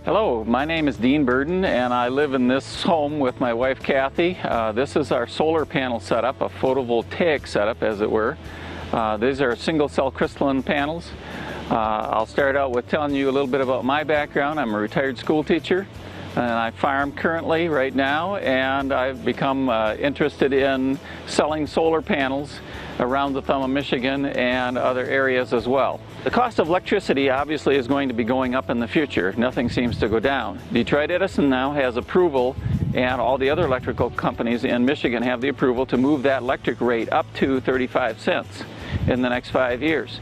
Hello, my name is Dean Burden and I live in this home with my wife Kathy. This is our solar panel setup, a photovoltaic setup as it were. These are single cell crystalline panels. I'll start out with telling you a little bit about my background. I'm a retired school teacher and I farm currently right now, and I've become interested in selling solar panels around the thumb of Michigan and other areas as well. The cost of electricity obviously is going to be going up in the future. Nothing seems to go down. Detroit Edison now has approval, and all the other electrical companies in Michigan have the approval to move that electric rate up to 35 cents in the next 5 years.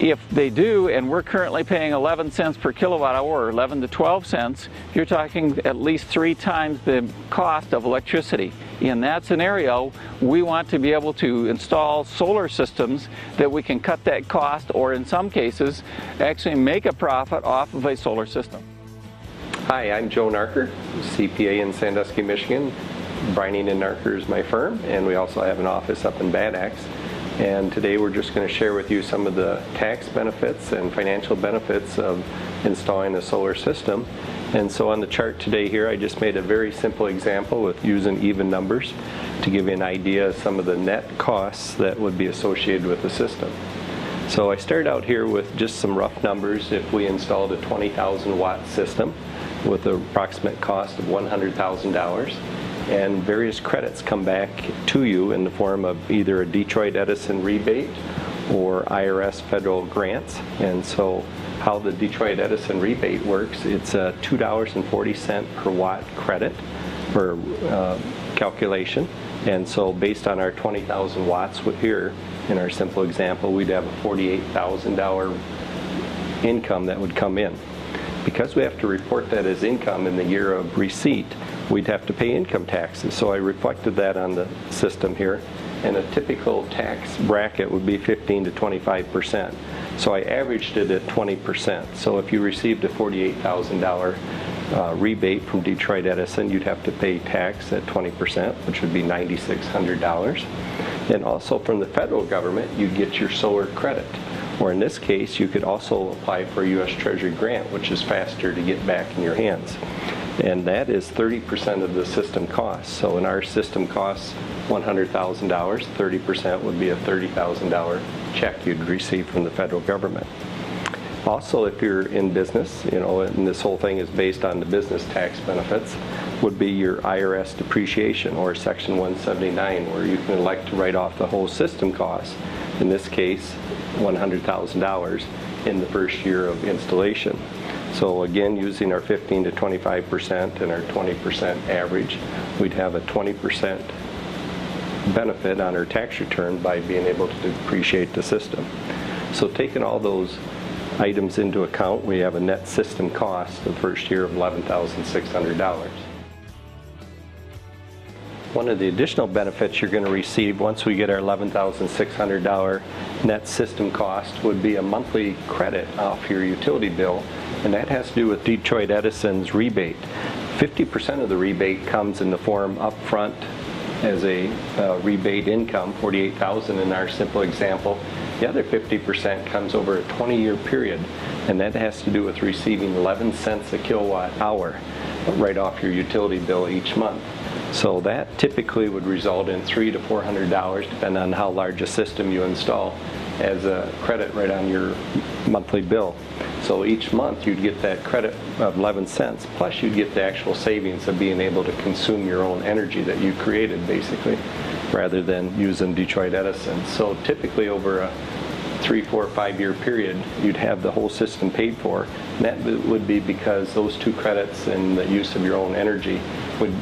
If they do, and we're currently paying 11 cents per kilowatt hour, or 11 to 12 cents, you're talking at least 3 times the cost of electricity. In that scenario, we want to be able to install solar systems that we can cut that cost, or in some cases, actually make a profit off of a solar system. Hi, I'm Joe Narker, CPA in Sandusky, Michigan. Brining and Narker is my firm, and we also have an office up in Bad Axe. And today we're just going to share with you some of the tax benefits and financial benefits of installing a solar system. And so on the chart today here, I just made a very simple example with using even numbers to give you an idea of some of the net costs that would be associated with the system. So I started out here with just some rough numbers. If we installed a 20,000 watt system with an approximate cost of $100,000, and various credits come back to you in the form of either a Detroit Edison rebate or IRS federal grants. And so how the Detroit Edison rebate works, it's a $2.40 per watt credit for calculation. And so based on our 20,000 watts here, in our simple example, we'd have a $48,000 income that would come in. Because we have to report that as income in the year of receipt, we'd have to pay income taxes. So I reflected that on the system here, and a typical tax bracket would be 15 to 25%. So I averaged it at 20%. So if you received a $48,000 rebate from Detroit Edison, you'd have to pay tax at 20%, which would be $9,600. And also from the federal government, you'd get your solar credit. Or in this case, you could also apply for a U.S. Treasury grant, which is faster to get back in your hands. And that is 30% of the system cost. So in our system costs $100,000, 30% would be a $30,000 check you'd receive from the federal government. Also, if you're in business, and this whole thing is based on the business tax benefits, would be your IRS depreciation, or Section 179, where you can elect to write off the whole system cost, in this case $100,000 in the first year of installation. So again, using our 15 to 25% and our 20% average, we'd have a 20% benefit on our tax return by being able to depreciate the system. So taking all those items into account, we have a net system cost the first year of $11,600. One of the additional benefits you're going to receive once we get our $11,600 net system cost would be a monthly credit off your utility bill, and that has to do with Detroit Edison's rebate. 50% of the rebate comes in the form upfront as a rebate income, $48,000 in our simple example. The other 50% comes over a 20-year period, and that has to do with receiving 11 cents a kilowatt hour right off your utility bill each month. So that typically would result in $300 to $400, depending on how large a system you install, as a credit right on your monthly bill. So each month you'd get that credit of 11 cents, plus you'd get the actual savings of being able to consume your own energy that you created, basically, rather than using Detroit Edison. So typically over a 3, 4, 5 year period, you'd have the whole system paid for. And that would be because those two credits and the use of your own energy would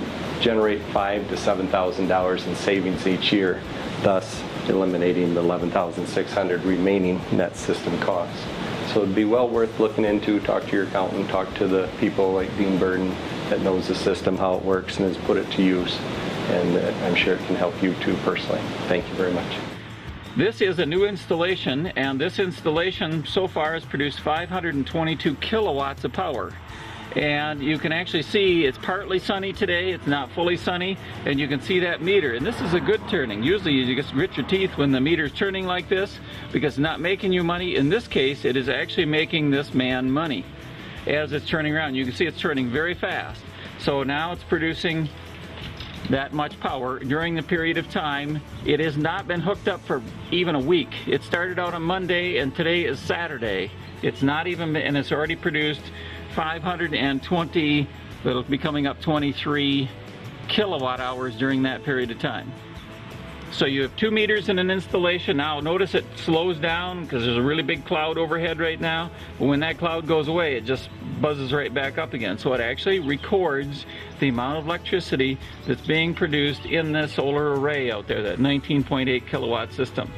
generate $5,000 to $7,000 in savings each year, thus eliminating the $11,600 remaining net system costs. So it'd be well worth looking into. Talk to your accountant, talk to the people like Dean Burden that knows the system, how it works, and has put it to use. And I'm sure it can help you too personally. Thank you very much. This is a new installation, and this installation so far has produced 522 kilowatts of power. And you can actually see it's partly sunny today, it's not fully sunny, and you can see that meter. And this is a good turning. Usually you just grit your teeth when the meter's turning like this because it's not making you money. In this case, it is actually making this man money. as it's turning around. You can see it's turning very fast. So now it's producing that much power during the period of time. It has not been hooked up for even a week. It started out on Monday and today is Saturday. It's not even, and it's already produced 520, it'll be coming up 23 kilowatt hours during that period of time. So you have 2 meters in an installation. Now notice it slows down because there's a really big cloud overhead right now. But when that cloud goes away, it just buzzes right back up again. So it actually records the amount of electricity that's being produced in the solar array out there, that 19.8 kilowatt system.